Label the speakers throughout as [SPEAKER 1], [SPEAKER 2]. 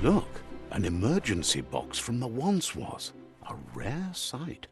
[SPEAKER 1] Look, an emergency box from the once was. A rare sight.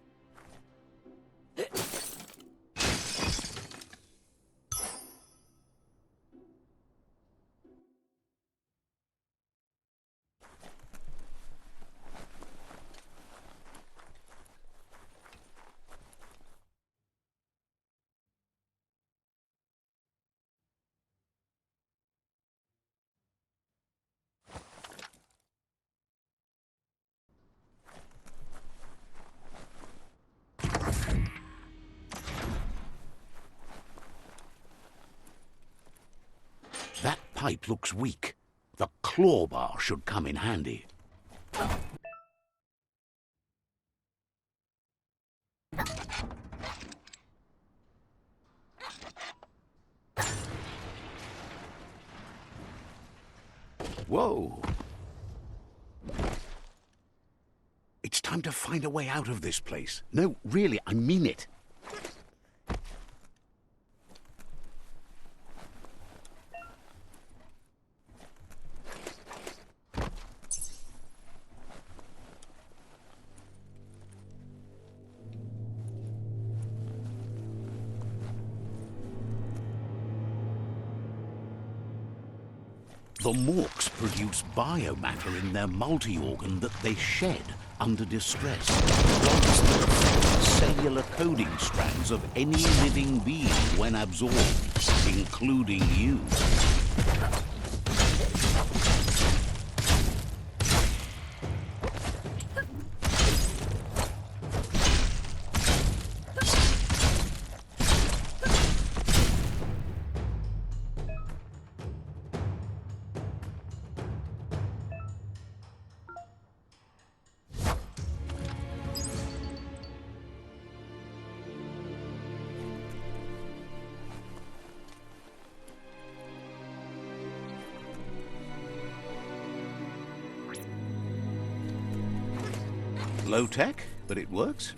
[SPEAKER 1] That pipe looks weak. The claw bar should come in handy. Whoa! It's time to find a way out of this place. No, really, I mean it. The morks produce biomatter in their multi-organ that they shed under distress. Drugs that affect cellular coding strands of any living being when absorbed, including you. Low tech, but it works.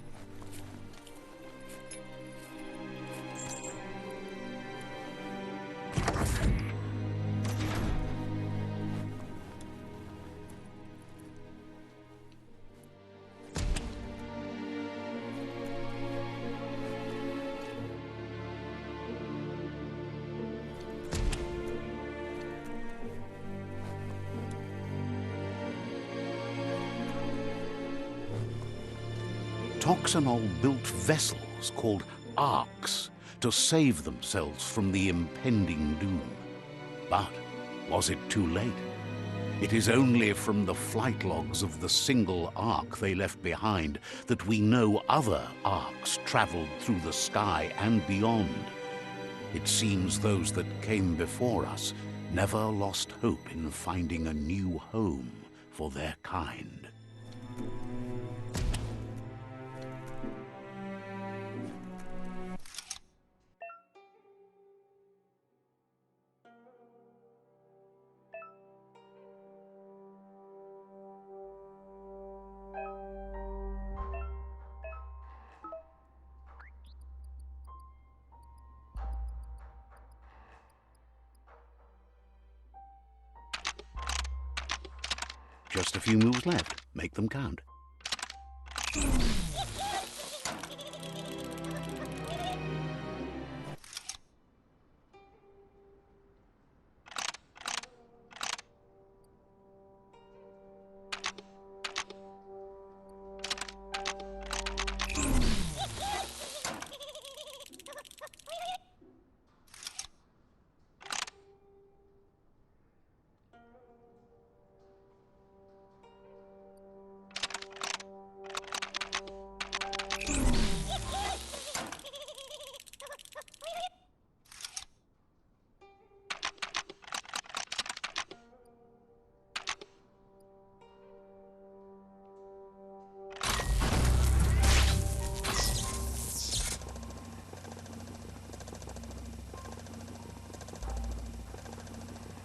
[SPEAKER 1] Toxanol built vessels called arks to save themselves from the impending doom. But was it too late? It is only from the flight logs of the single ark they left behind that we know other arks traveled through the sky and beyond. It seems those that came before us never lost hope in finding a new home for their kind. Just a few moves left. Make them count.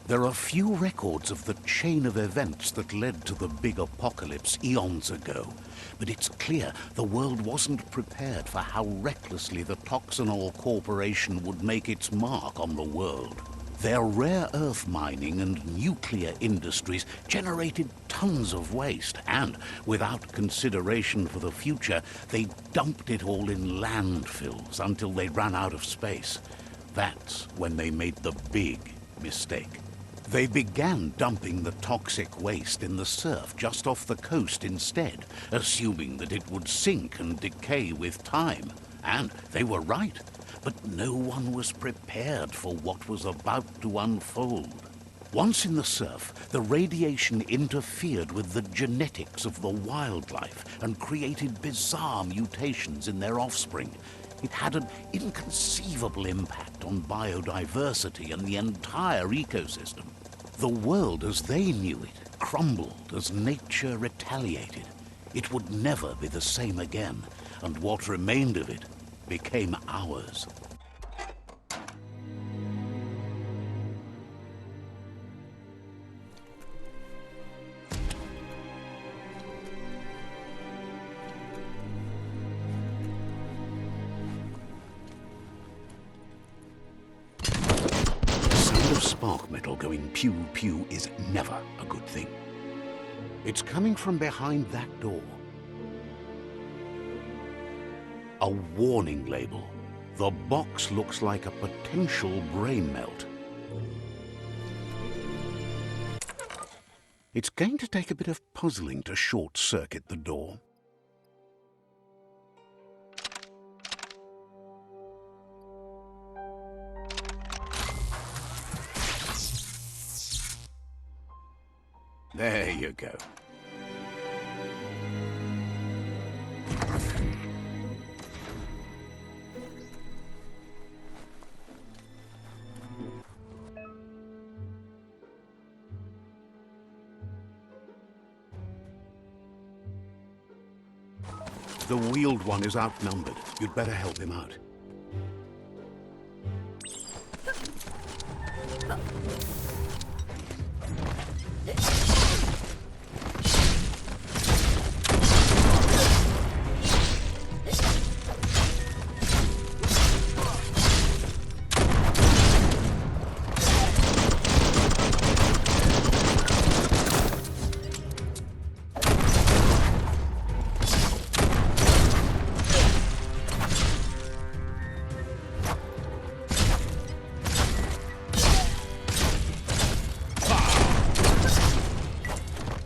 [SPEAKER 1] There are few records of the chain of events that led to the big apocalypse eons ago, but it's clear the world wasn't prepared for how recklessly the Toxanol Corporation would make its mark on the world. Their rare earth mining and nuclear industries generated tons of waste, and without consideration for the future, they dumped it all in landfills until they ran out of space. That's when they made the big mistake. They began dumping the toxic waste in the surf just off the coast instead, assuming that it would sink and decay with time. And they were right. But no one was prepared for what was about to unfold. Once in the surf, the radiation interfered with the genetics of the wildlife and created bizarre mutations in their offspring. It had an inconceivable impact on biodiversity and the entire ecosystem. The world as they knew it crumbled as nature retaliated. It would never be the same again, and what remained of it became ours. The sound of spark metal going pew-pew is never a good thing. It's coming from behind that door. A warning label. The box looks like a potential brain melt. It's going to take a bit of puzzling to short-circuit the door. There you go. The wheeled one is outnumbered. You'd better help him out.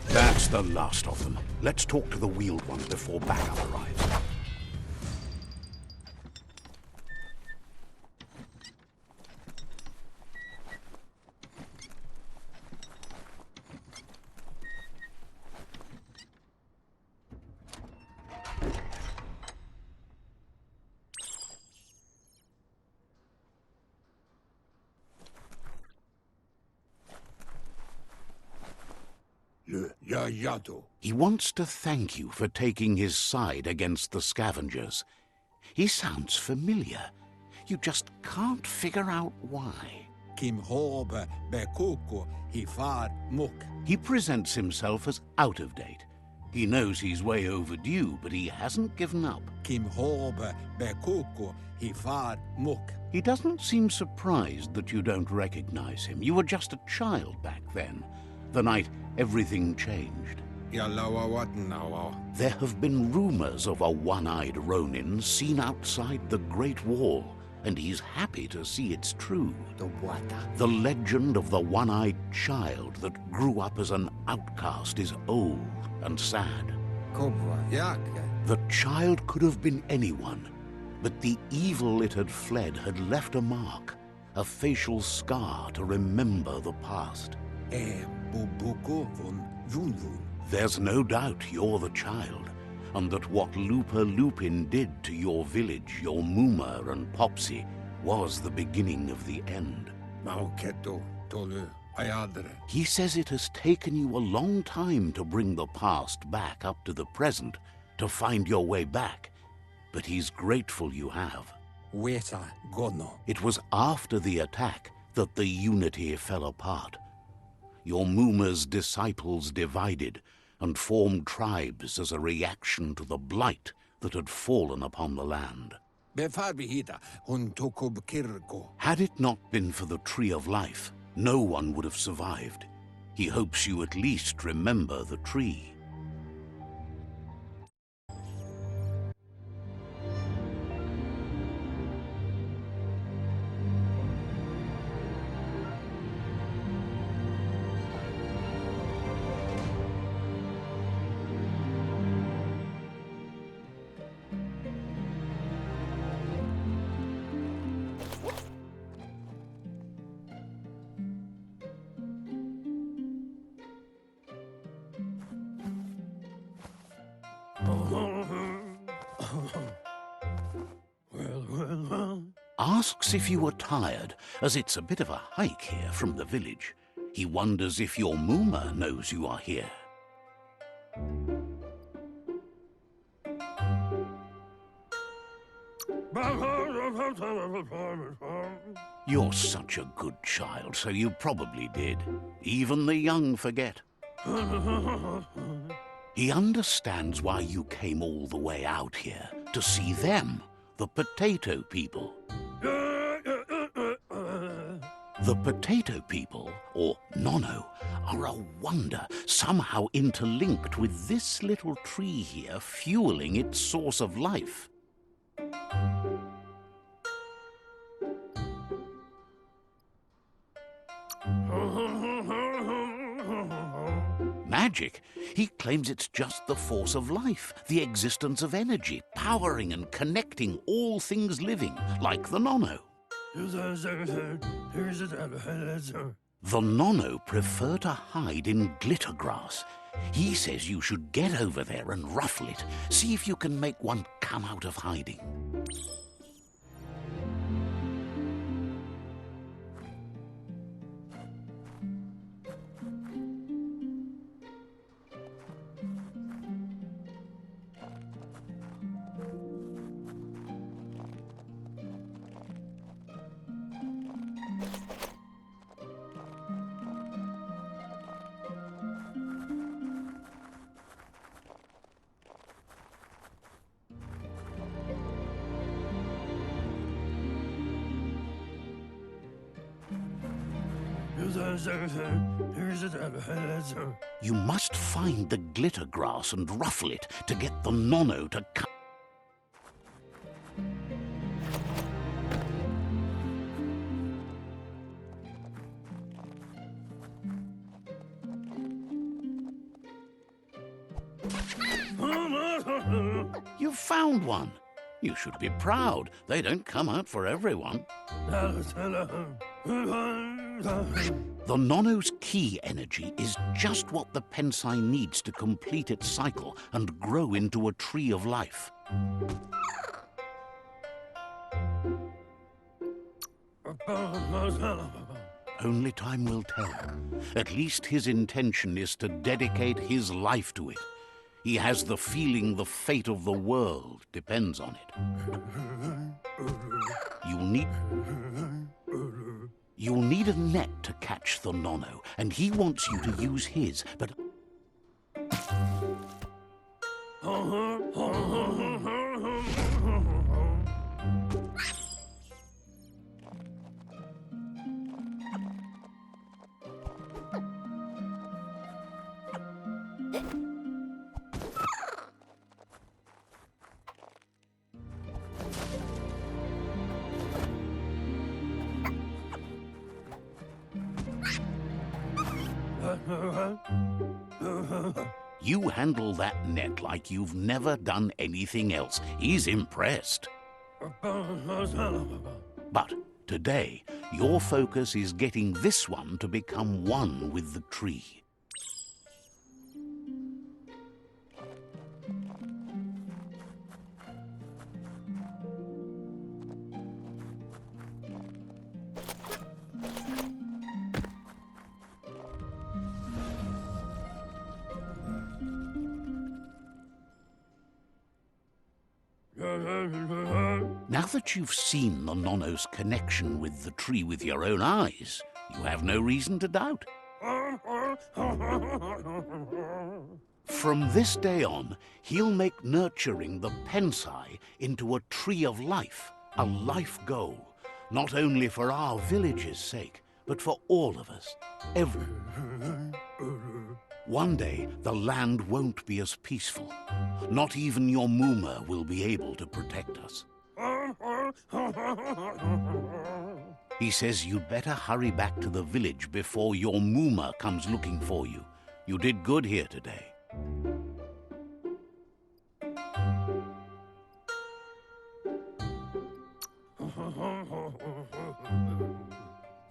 [SPEAKER 1] That's the last of them. Let's talk to the wheeled one before backup arrives. He wants to thank you for taking his side against the scavengers. He sounds familiar. You just can't figure out why. He presents himself as out of date. He knows he's way overdue, but he hasn't given up. He doesn't seem surprised that you don't recognize him. You were just a child back then, the night everything changed. There have been rumors of a one-eyed Ronin seen outside the Great Wall, and he's happy to see it's true. The legend of the one-eyed child that grew up as an outcast is old and sad. The child could have been anyone, but the evil it had fled had left a mark, a facial scar to remember the past. There's no doubt you're the child, and that what Lupa Lupin did to your village, your Muma and Popsy, was the beginning of the end. He says it has taken you a long time to bring the past back up to the present, to find your way back, but he's grateful you have. It was after the attack that the unity fell apart. Your Muma's disciples divided and formed tribes as a reaction to the blight that had fallen upon the land.
[SPEAKER 2] Befarbihita, hun tokub kirko.
[SPEAKER 1] Had it not been for the Tree of Life, no one would have survived. He hopes you at least remember the tree. Asks if you are tired, as it's a bit of a hike here from the village. He wonders if your Mooma knows you are here. You're such a good child, so you probably did. Even the young forget. He understands why you came all the way out here, to see them, the potato people. The potato people, or Nono, are a wonder, somehow interlinked with this little tree here, fueling its source of life. Magic? He claims it's just the force of life, the existence of energy, powering and connecting all things living, like the Nono. The Nono prefer to hide in glitter grass. He says you should get over there and ruffle it. See if you can make one come out of hiding. You must find the glitter grass and ruffle it to get the Nono to come. You found one. You should be proud. They don't come out for everyone. The Nono's key energy is just what the Pensai needs to complete its cycle and grow into a tree of life. Only time will tell. At least his intention is to dedicate his life to it. He has the feeling the fate of the world depends on it. You'll need a net to catch the Nono, and he wants you to use his, but... You handle that net like you've never done anything else. He's impressed. But today, your focus is getting this one to become one with the tree. Now that you've seen the Nono's connection with the tree with your own eyes, you have no reason to doubt. From this day on, he'll make nurturing the Pensai into a tree of life, a life goal, not only for our village's sake, but for all of us, every. One day, the land won't be as peaceful. Not even your Muma will be able to protect us. He says you'd better hurry back to the village before your Muma comes looking for you. You did good here today.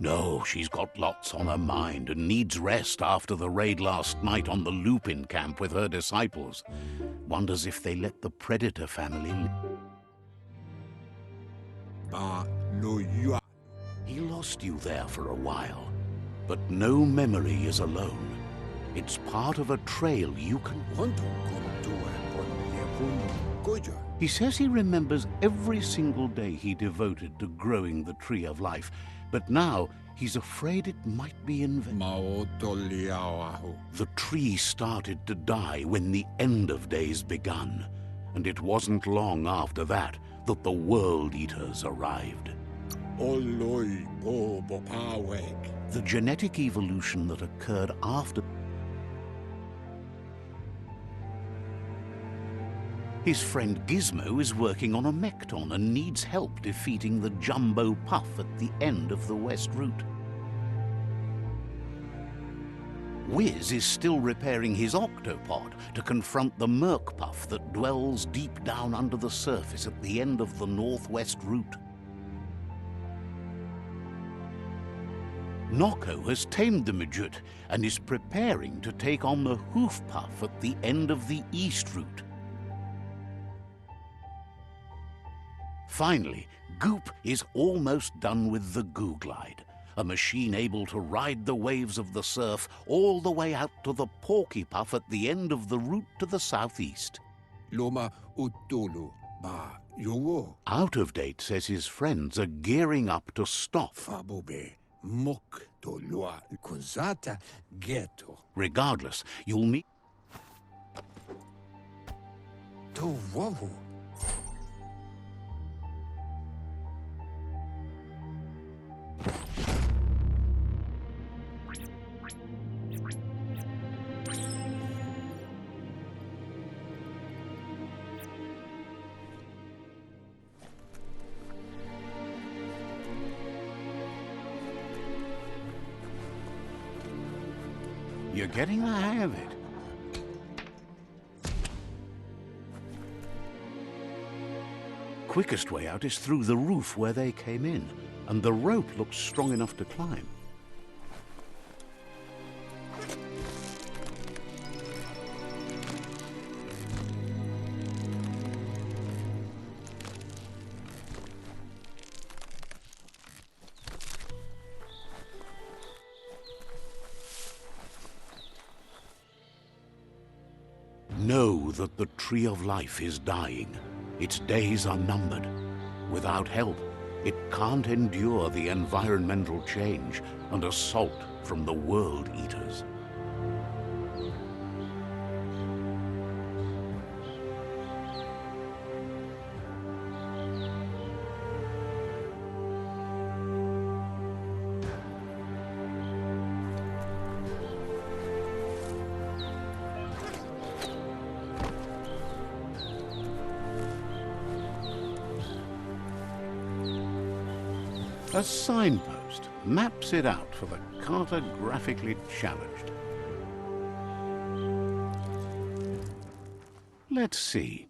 [SPEAKER 1] No, she's got lots on her mind and needs rest after the raid last night on the Lupin camp with her disciples. Wonders if they let the Predator family He lost you there for a while, but no memory is alone. It's part of a trail you can... He says he remembers every single day he devoted to growing the Tree of Life, but now he's afraid it might be in vain. The tree started to die when the end of days begun, and it wasn't long after that that the World Eaters arrived. The genetic evolution that occurred after... His friend Gizmo is working on a Mekton and needs help defeating the Jumbo Puff at the end of the West Route. Wiz is still repairing his Octopod to confront the Merc Puff that dwells deep down under the surface at the end of the Northwest Route. Nocco has tamed the Midget and is preparing to take on the Hoof Puff at the end of the East Route. Finally, Goop is almost done with the Goo Glide, a machine able to ride the waves of the surf all the way out to the Porky Puff at the end of the route to the southeast. Out of Date says his friends are gearing up to stop. Regardless, you'll meet... You're getting the hang of it. Quickest way out is through the roof where they came in, and the rope looks strong enough to climb. Know that the Tree of Life is dying. Its days are numbered. Without help, it can't endure the environmental change and assault from the World Eaters. A signpost maps it out for the cartographically challenged. Let's see.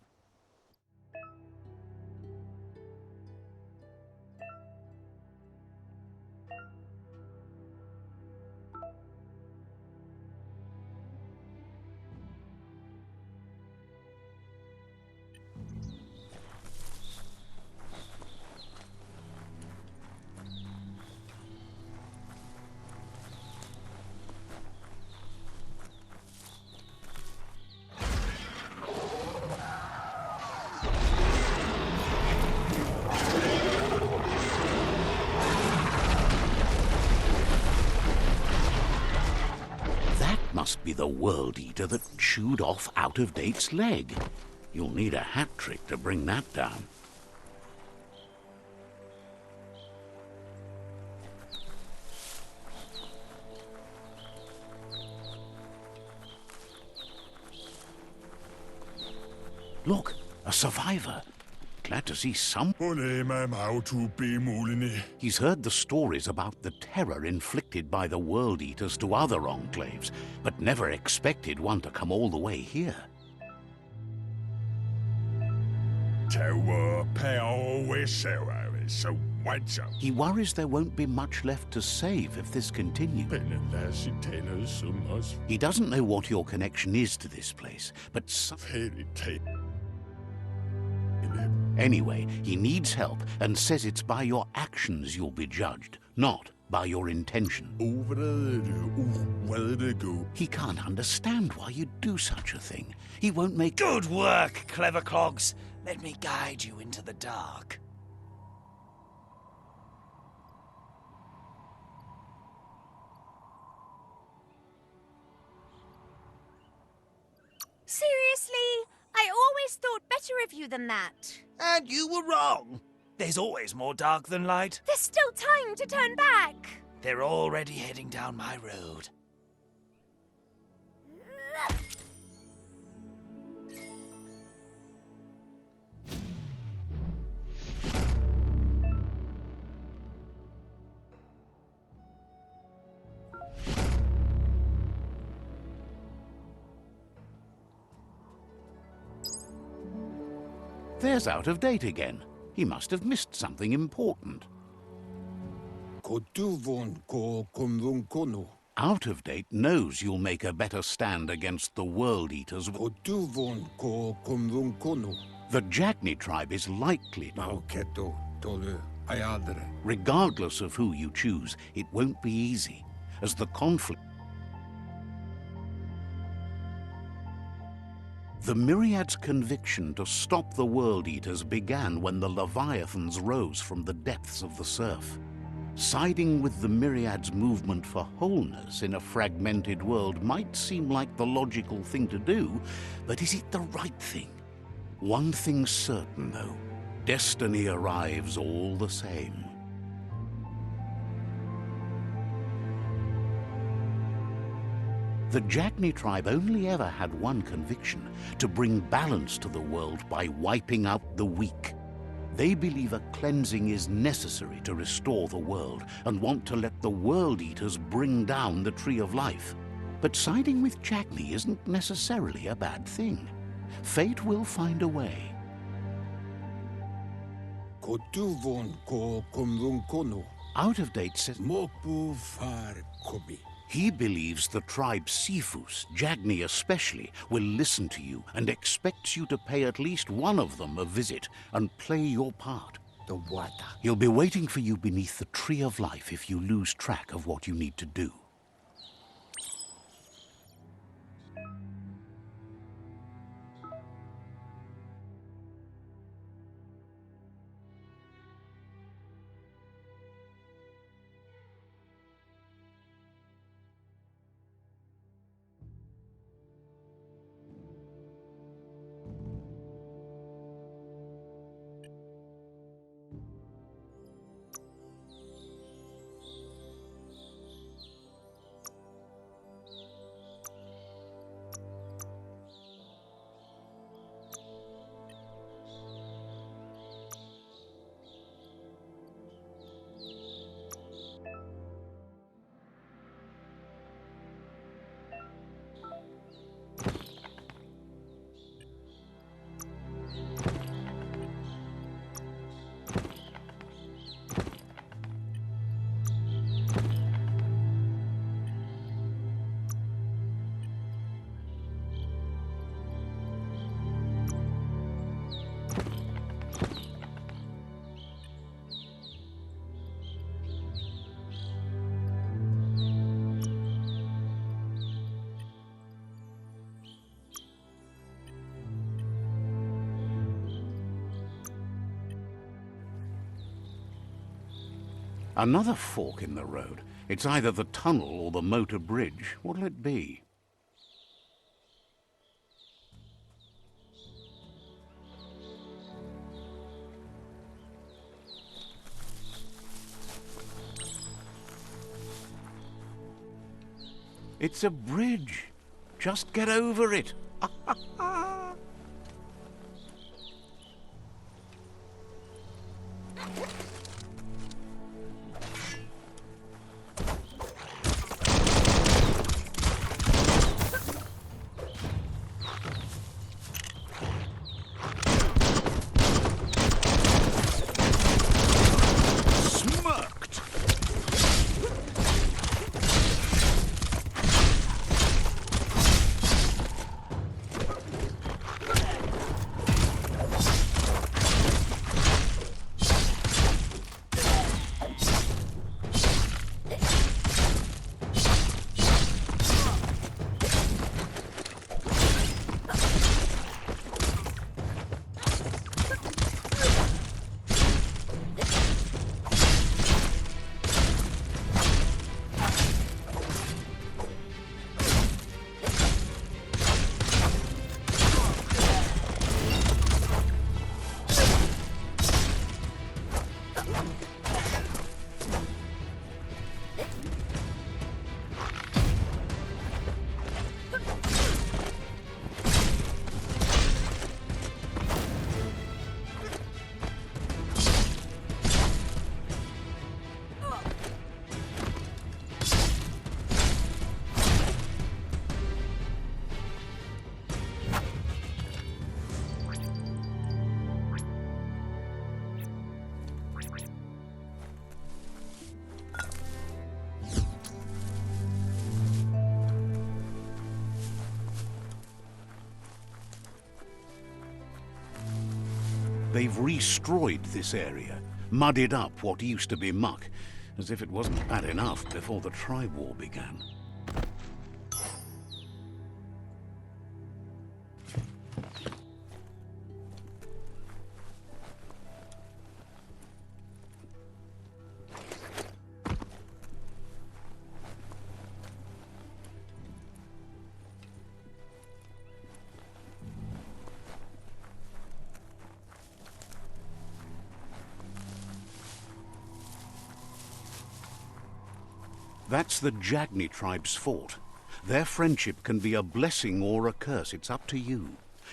[SPEAKER 1] must be the World Eater that chewed off Out-of-Date's leg. You'll need a hat trick to bring that down. Look, a survivor. Glad to see some. He's heard the stories about the terror inflicted by the World Eaters to other enclaves, but never expected one to come all the way here. He worries there won't be much left to save if this continues. He doesn't know what your connection is to this place, but anyway, he needs help and says it's by your actions you'll be judged, not by your intention. He can't understand why you'd do such a thing. He won't make—
[SPEAKER 3] Good work, clever clogs. Let me guide you into the dark.
[SPEAKER 4] Seriously? I always thought better of you than that.
[SPEAKER 3] And you were wrong. There's always more dark than light.
[SPEAKER 4] There's still time to turn back.
[SPEAKER 3] They're already heading down my road.
[SPEAKER 1] There's Out-of-Date again. He must have missed something important. Out-of-Date knows you'll make a better stand against the World Eaters. The Jagni tribe is likely to. Regardless of who you choose, it won't be easy, as the conflict. The Myriad's conviction to stop the World Eaters began when the Leviathans rose from the depths of the surf. Siding with the Myriad's movement for wholeness in a fragmented world might seem like the logical thing to do, but is it the right thing? One thing's certain, though. Destiny arrives all the same. The Jagni tribe only ever had one conviction: to bring balance to the world by wiping out the weak. They believe a cleansing is necessary to restore the world and want to let the World Eaters bring down the Tree of Life. But siding with Jagni isn't necessarily a bad thing. Fate will find a way. Out-of-Date says he believes the tribe Sifus, Jagni especially, will listen to you and expects you to pay at least one of them a visit and play your part. He'll be waiting for you beneath the Tree of Life if you lose track of what you need to do. Another fork in the road. It's either the tunnel or the motor bridge. What'll it be? It's a bridge. Just get over it. Smirked. They've restroyed this area, muddied up what used to be muck, as if it wasn't bad enough before the tribe war began. That's the Jagni tribe's fort. Their friendship can be a blessing or a curse. It's up to you.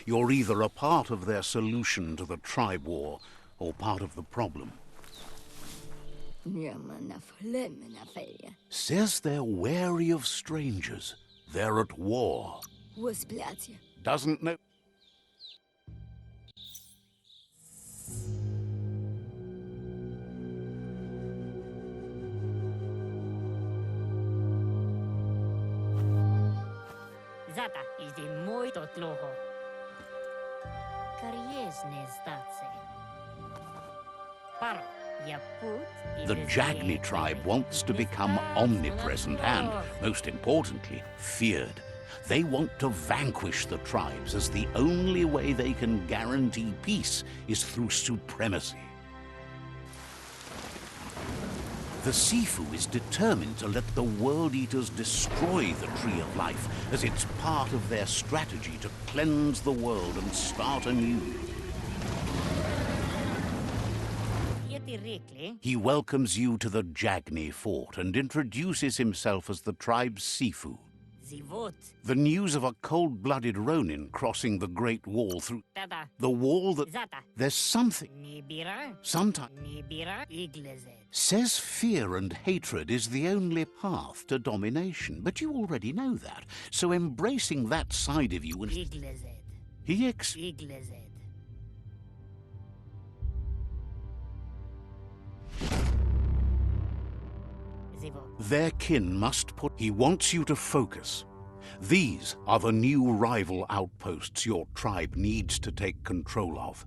[SPEAKER 1] You're either a part of their solution to the tribe war, or part of the problem. Says they're wary of strangers. They're at war. Doesn't know...
[SPEAKER 5] Zata idzie mój to tloho. Karieżne stace. Paro, ja put...
[SPEAKER 1] The Jagni tribe wants to become omnipresent and, most importantly, feared. They want to vanquish the tribes, as the only way they can guarantee peace is through supremacy. The Sifu is determined to let the World Eaters destroy the Tree of Life, as it's part of their strategy to cleanse the world and start anew. He welcomes you to the Jagni fort and introduces himself as the tribe's Sifu. The news of a cold-blooded Ronin crossing the Great Wall through... The wall that... There's something... Sometimes... Says fear and hatred is the only path to domination, but you already know that. So embracing that side of you and... He Their kin must put... He wants you to focus. These are the new rival outposts your tribe needs to take control of.